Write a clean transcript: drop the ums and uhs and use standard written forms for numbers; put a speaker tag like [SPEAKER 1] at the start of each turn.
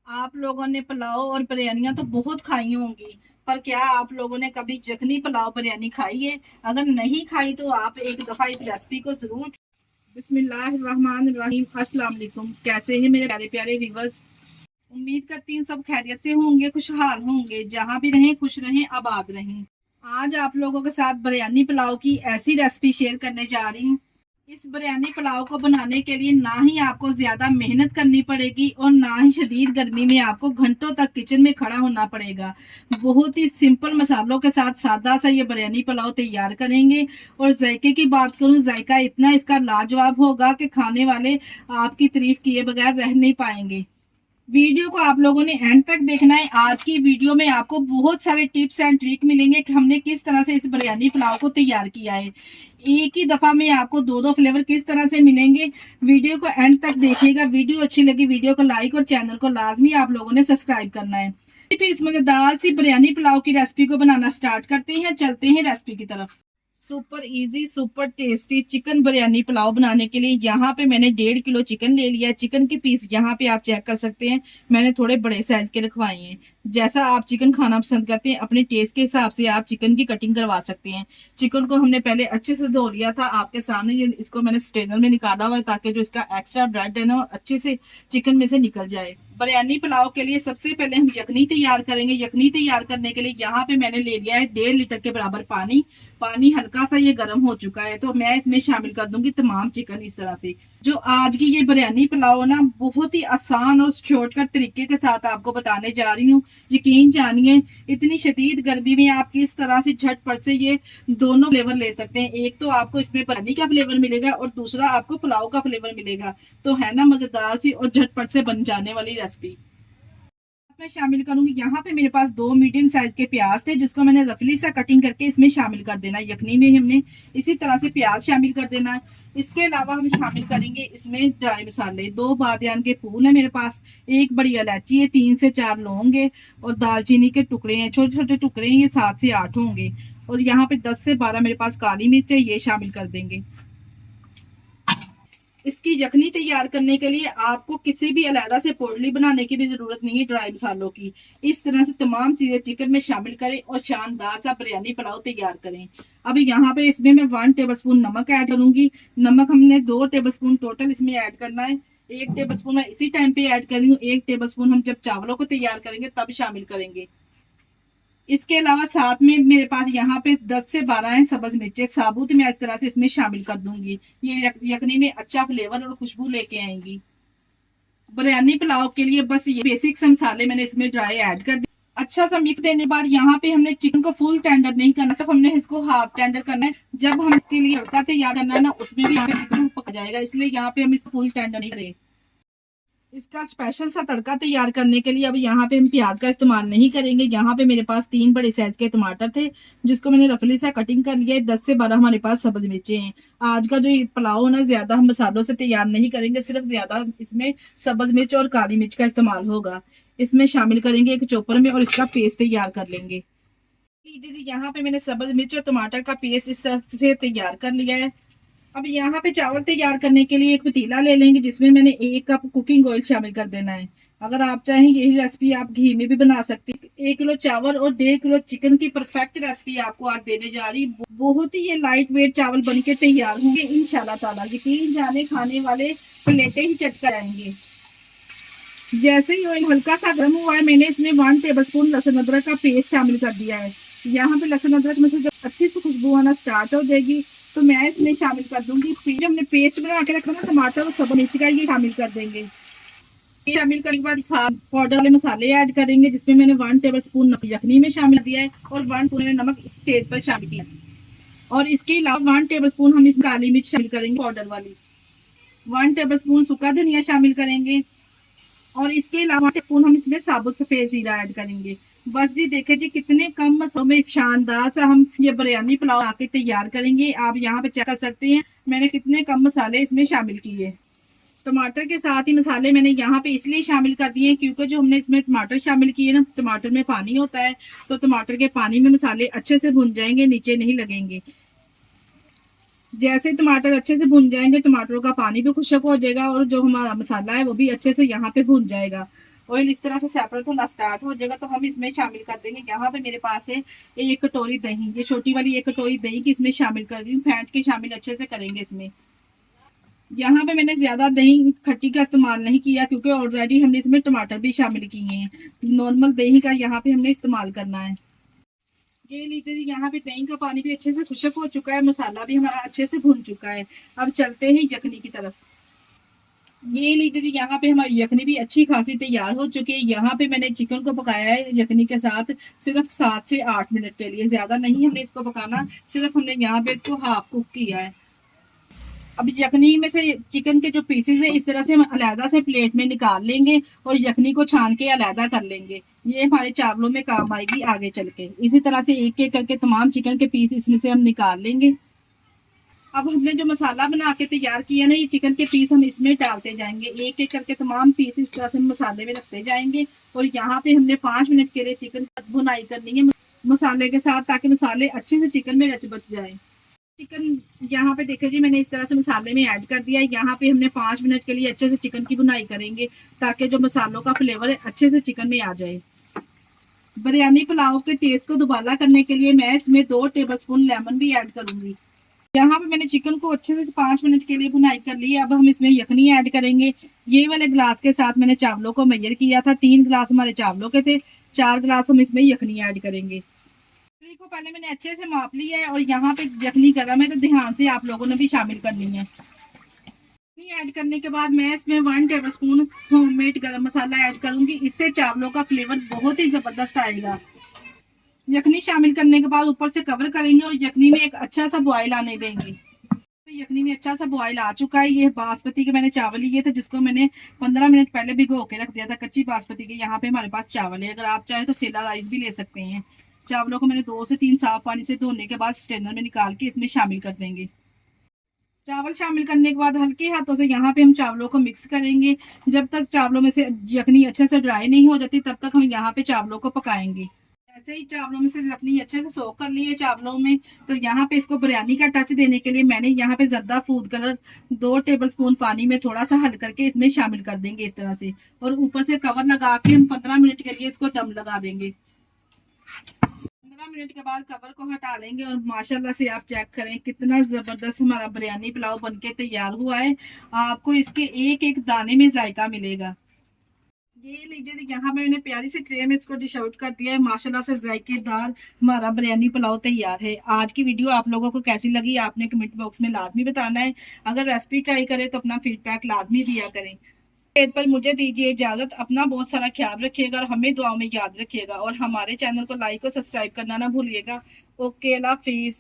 [SPEAKER 1] आप लोगों ने पुलाव और बिरयानियां तो बहुत खाई होंगी, पर क्या आप लोगों ने कभी यखनी पुलाव बिरयानी खाई है? अगर नहीं खाई तो आप एक दफा इस रेसिपी को जरूर। बिस्मिल्लाहिर्रहमानिर्रहीम। अस्सलाम वालेकुम। कैसे हैं मेरे प्यारे प्यारे व्यूवर्स? उम्मीद करती हूँ सब खैरियत से होंगे, खुशहाल होंगे। जहाँ भी रहें खुश रहें, आबाद रहें। आज आप लोगों के साथ बिरयानी पुलाव की ऐसी रेसिपी शेयर करने जा रही हूँ। इस बिरयानी पुलाव को बनाने के लिए ना ही आपको ज्यादा मेहनत करनी पड़ेगी और ना ही शदीद गर्मी में आपको घंटों तक किचन में खड़ा होना पड़ेगा। बहुत ही सिंपल मसालों के साथ सादा सा ये बिरयानी पुलाव तैयार करेंगे। और जायके की बात करूं, जायका इतना इसका लाजवाब होगा कि खाने वाले आपकी तारीफ किए बगैर रह नहीं पाएंगे। वीडियो को आप लोगों ने एंड तक देखना है। आज की वीडियो में आपको बहुत सारे टिप्स एंड ट्रिक मिलेंगे कि हमने किस तरह से इस बिरयानी पुलाव को तैयार किया है। एक ही दफा में आपको दो दो फ्लेवर किस तरह से मिलेंगे। वीडियो को एंड तक देखिएगा। वीडियो अच्छी लगी वीडियो को लाइक और चैनल को लाजमी आप लोगों ने सब्सक्राइब करना है। फिर इस मजेदार सी बिरयानी पुलाव की रेसिपी को बनाना स्टार्ट करते हैं। चलते हैं रेसिपी की तरफ। Super easy super tasty chicken biryani pulao बनाने के लिए यहाँ पे मैंने 1.5 किलो चिकन ले लिया है। चिकन के पीस यहाँ पे आप चेक कर सकते हैं, मैंने थोड़े बड़े साइज के रखवाए हैं। जैसा आप चिकन खाना पसंद करते हैं अपने टेस्ट के हिसाब से आप चिकन की कटिंग करवा सकते हैं। चिकन को हमने पहले अच्छे से धो लिया था आपके सामने। इसको मैंने स्ट्रेनर में निकाला हुआ है ताकि जो इसका एक्स्ट्रा ब्लड है ना वो अच्छे से चिकन में से निकल जाए। बिरयानी पुलाव के लिए सबसे पहले हम यखनी तैयार करेंगे। यखनी तैयार करने के लिए यहाँ पे मैंने ले लिया है 1.5 लीटर के बराबर पानी। पानी हल्का सा ये गर्म हो चुका है तो मैं इसमें शामिल कर दूंगी तमाम चिकन। इस तरह से जो आज की ये बिरयानी पुलाव ना बहुत ही आसान और शॉर्टकट तरीके के साथ आपको बताने जा रही हूँ। यकीन जानिए, इतनी शदीद गर्मी में आप किस तरह से झटपट से ये दोनों फ्लेवर ले सकते हैं। एक तो आपको इसमें बिरयानी का फ्लेवर मिलेगा और दूसरा आपको पुलाव का फ्लेवर मिलेगा। तो है ना मजेदार सी और झटपट से बन जाने वाली रेसिपी। मैं शामिल करूंगी यहाँ पे मेरे पास 2 मीडियम साइज के प्याज थे जिसको मैंने रफली सा कटिंग करके इसमें शामिल कर देना है। यखनी में हमने इसी तरह से प्याज शामिल कर देना है। इसके अलावा हम शामिल करेंगे इसमें ड्राई मसाले। 2 बादियान के फूल है मेरे पास, एक बड़ी इलायची है, 3 से 4 लौंग है और दालचीनी के टुकड़े हैं, छोटे छोटे टुकड़े हैं, ये 7 से 8 होंगे। और यहाँ पे 10 से 12 मेरे पास काली मिर्च है, ये शामिल कर देंगे। इसकी यखनी तैयार करने के लिए आपको किसी भी अलहदा से पोटली बनाने की भी जरूरत नहीं है ड्राई मसालों की। इस तरह से तमाम चीजें चिकन में शामिल करें और शानदार सा बिरयानी पुलाव तैयार करें। अब यहाँ पे इसमें मैं 1 टेबलस्पून नमक ऐड करूंगी। नमक हमने 2 टेबलस्पून टोटल इसमें ऐड करना है। 1 टेबलस्पून मैं इसी टाइम पे ऐड कर रही हूँ। 1 टेबलस्पून हम जब चावलों को तैयार करेंगे तब शामिल करेंगे। इसके अलावा साथ में मेरे पास यहाँ पे 10 से 12 है सब्ज मिर्चें साबुत, मैं इस तरह से इसमें शामिल कर दूंगी। ये यखनी में अच्छा फ्लेवर और खुशबू लेके आएंगी। बिरयानी पुलाव के लिए बस ये बेसिक से मसाले मैंने इसमें ड्राई ऐड कर दिए। अच्छा सा मिक्स देने के बाद यहाँ पे हमने चिकन को फुल टेंडर नहीं करना, सिर्फ हमने इसको हाफ टेंडर करना है। जब हम इसके लिए तड़का तैयार करना है ना उसमें भी यहाँ पे चिकन पक जाएगा, इसलिए यहाँ पे हम इसको फुल टेंडर नहीं करें। इसका स्पेशल सा तड़का तैयार करने के लिए अब यहाँ पे हम प्याज का इस्तेमाल नहीं करेंगे। यहाँ पे मेरे पास 3 बड़े साइज के टमाटर थे जिसको मैंने रफली सा कटिंग कर लिया है। 10 से 12 हमारे पास सब्ज मिर्चें हैं। आज का जो ये पुलाव है ना ज्यादा हम मसालों से तैयार नहीं करेंगे, सिर्फ ज्यादा इसमें सब्ज मिर्च और काली मिर्च का इस्तेमाल होगा। इसमें शामिल करेंगे एक चॉपर में और इसका पेस्ट तैयार कर लेंगे। लीजिए जी, यहाँ पे मैंने सब्ज मिर्च और टमाटर का पेस्ट इस तरह से तैयार कर लिया है। अब यहाँ पे चावल तैयार करने के लिए एक पतीला ले लेंगे जिसमें मैंने 1 कप कुकिंग ऑयल शामिल कर देना है। अगर आप चाहें यही रेसिपी आप घी में भी बना सकते हैं। 1 किलो चावल और 1.5 किलो चिकन की परफेक्ट रेसिपी आपको आज देने जा रही। बहुत ही ये लाइट वेट चावल बनके तैयार होंगे इंशाल्लाह ताला। यकीन जाने खाने वाले प्लेटें ही चट कर आएंगे। जैसे ही ऑयल हल्का सा गर्म हुआ है मैंने इसमें 1 टेबलस्पून लहसुन अदरक का पेस्ट शामिल कर दिया है। यहाँ पे लहसुन अदरक में से जब अच्छी सी खुशबू आना स्टार्ट हो जाएगी तो मैं इसमें शामिल कर दूंगी हमने पेस्ट बना के रखा ना टमाटर और सब मिर्च का, ये शामिल कर देंगे। शामिल करने के बाद पाउडर वाले मसाले ऐड करेंगे जिसमें मैंने 1 टेबलस्पून यखनी में शामिल किया है और 1 नमक इस स्टेज पर शामिल किया। और इसके अलावा 1 टेबलस्पून हम इस काली मिर्च शामिल करेंगे पाउडर वाली। 1 टेबलस्पून सूखा धनिया शामिल करेंगे और इसके अलावा स्पून हम इसमें साबुत सफेद जीरा ऐड करेंगे। बस जी देखे जी कितने कम मसालों में शानदार सा हम ये बिरयानी पुलाव आके तैयार करेंगे। आप यहाँ पे चेक कर सकते हैं मैंने कितने कम मसाले इसमें शामिल किए। टमाटर के साथ ही मसाले मैंने यहाँ पे इसलिए शामिल कर दिए क्योंकि जो हमने इसमें टमाटर शामिल किए ना, टमाटर में पानी होता है तो टमाटर के पानी में मसाले अच्छे से भुन जाएंगे, नीचे नहीं लगेंगे। जैसे टमाटर अच्छे से भुन जाएंगे टमाटरों का पानी भी खुशक हो जाएगा और जो हमारा मसाला है वो भी अच्छे से यहाँ पे भुन जाएगा। ऑयल इस तरह से सेपरेट होना स्टार्ट हो जाएगा तो हम इसमें शामिल कर देंगे। यहाँ पे मेरे पास है एक कटोरी दही, ये छोटी वाली एक कटोरी दही की इसमें शामिल कर रही हूँ। फेंट के शामिल अच्छे से करेंगे इसमें। यहाँ पे मैंने ज्यादा दही खट्टी का इस्तेमाल नहीं किया क्योंकि ऑलरेडी हमने इसमें टमाटर भी शामिल किए हैं। नॉर्मल दही का यहाँ पे हमने इस्तेमाल करना है। ये लीजिए जी, यहाँ पे दही का पानी भी अच्छे से खुशक हो चुका है, मसाला भी हमारा अच्छे से भुन चुका है। अब चलते हैं यखनी की तरफ। ये लीजिए जी, यहाँ पे हमारी यखनी भी अच्छी खासी तैयार हो चुकी है। यहाँ पे मैंने चिकन को पकाया है यखनी के साथ सिर्फ 7 से 8 मिनट के लिए, ज्यादा नहीं हमने इसको पकाना, सिर्फ हमने यहाँ पे इसको हाफ कुक किया है। अब यखनी में से चिकन के जो पीसेस है इस तरह से हम अलहदा से प्लेट में निकाल लेंगे और यखनी को छान के अलहदा कर लेंगे। ये हमारे चावलों में काम आएगी आगे चल के। इसी तरह से एक एक करके तमाम चिकन के पीस इसमें से हम निकाल लेंगे। अब हमने जो मसाला बना के तैयार किया ना, ये चिकन के पीस हम इसमें डालते जाएंगे। एक एक करके तमाम पीस इस तरह से मसाले में रखते जाएंगे। और यहाँ पे हमने 5 मिनट के लिए चिकन भुनाई करनी है मसाले के साथ, ताकि मसाले अच्छे से चिकन में रच बच जाए। चिकन यहाँ पे देखिए जी, मैंने इस तरह से मसाले में ऐड कर दिया है। यहाँ पे हमने 5 मिनट के लिए अच्छे से चिकन की भुनाई करेंगे ताकि जो मसालों का फ्लेवर है अच्छे से चिकन में आ जाए। बिरयानी पुलाव के टेस्ट को दुबारा करने के लिए मैं इसमें 2 टेबलस्पून लेमन भी ऐड करूंगी। यहाँ पे मैंने चिकन को अच्छे से 5 मिनट के लिए भुनाई कर ली है। अब हम इसमें यखनी ऐड करेंगे। ये वाले ग्लास के साथ मैंने चावलों को मेजर किया था, 3 ग्लास हमारे चावलों के थे, 4 ग्लास हम इसमें यखनी ऐड करेंगे। को पहले मैंने अच्छे से माप लिया है और यहाँ पे यखनी गर्म है तो ध्यान से आप लोगों ने भी शामिल करनी है। यखनी ऐड करने के बाद मैं इसमें 1 टेबलस्पून होममेड गरम मसाला ऐड करूंगी। इससे चावलों का फ्लेवर बहुत ही जबरदस्त आएगा। यखनी शामिल करने के बाद ऊपर से कवर करेंगे और यखनी में एक अच्छा सा बॉयल आने देंगे। यखनी में अच्छा सा बॉयल आ चुका है। ये बासमती के मैंने चावल लिए थे जिसको मैंने 15 मिनट पहले भिगो के रख दिया था, कच्ची बासमती के। यहाँ पे हमारे पास चावल है, अगर आप चाहें तो सेला राइस भी ले सकते हैं। चावलों को मैंने 2 से 3 साफ पानी से धोने के बाद स्ट्रेनर में निकाल के इसमें शामिल कर देंगे। चावल शामिल करने के बाद हल्के हाथों से यहाँ पे हम चावलों को मिक्स करेंगे। जब तक चावलों में से यखनी अच्छे से ड्राई नहीं हो जाती तब तक हम यहाँ पे चावलों को पकाएंगे। ऐसे ही चावलों में से यखनी अच्छे से सोख कर ली है चावलों में, तो यहाँ पे इसको बिरयानी का टच देने के लिए मैंने यहाँ पे जर्दा फूड कलर 2 टेबलस्पून पानी में थोड़ा सा हल करके इसमें शामिल कर देंगे इस तरह से। और ऊपर से कवर लगा के हम 15 मिनट के लिए इसको दम लगा देंगे। 15 मिनट के बाद कवर को हटा लेंगे और माशाल्लाह से आप चेक करें कितना जबरदस्त हमारा बिरयानी पुलाव बनके तैयार हुआ है। आपको इसके एक एक दाने में जायका मिलेगा। ये लीजिए, यहाँ पे मैंने प्यारी सी ट्रे में इसको डिश आउट कर दिया है। माशाल्लाह से जायकेदार हमारा बिरयानी पुलाव तैयार है। आज की वीडियो आप लोगों को कैसी लगी आपने कमेंट बॉक्स में लाजमी बताना है। अगर रेसिपी ट्राई करें तो अपना फीडबैक लाजमी दिया करें। पर मुझे दीजिए इजाजत। अपना बहुत सारा ख्याल रखिएगा और हमें दुआओं में याद रखिएगा और हमारे चैनल को लाइक और सब्सक्राइब करना ना भूलिएगा। ओके, अल्लाह हाफिज।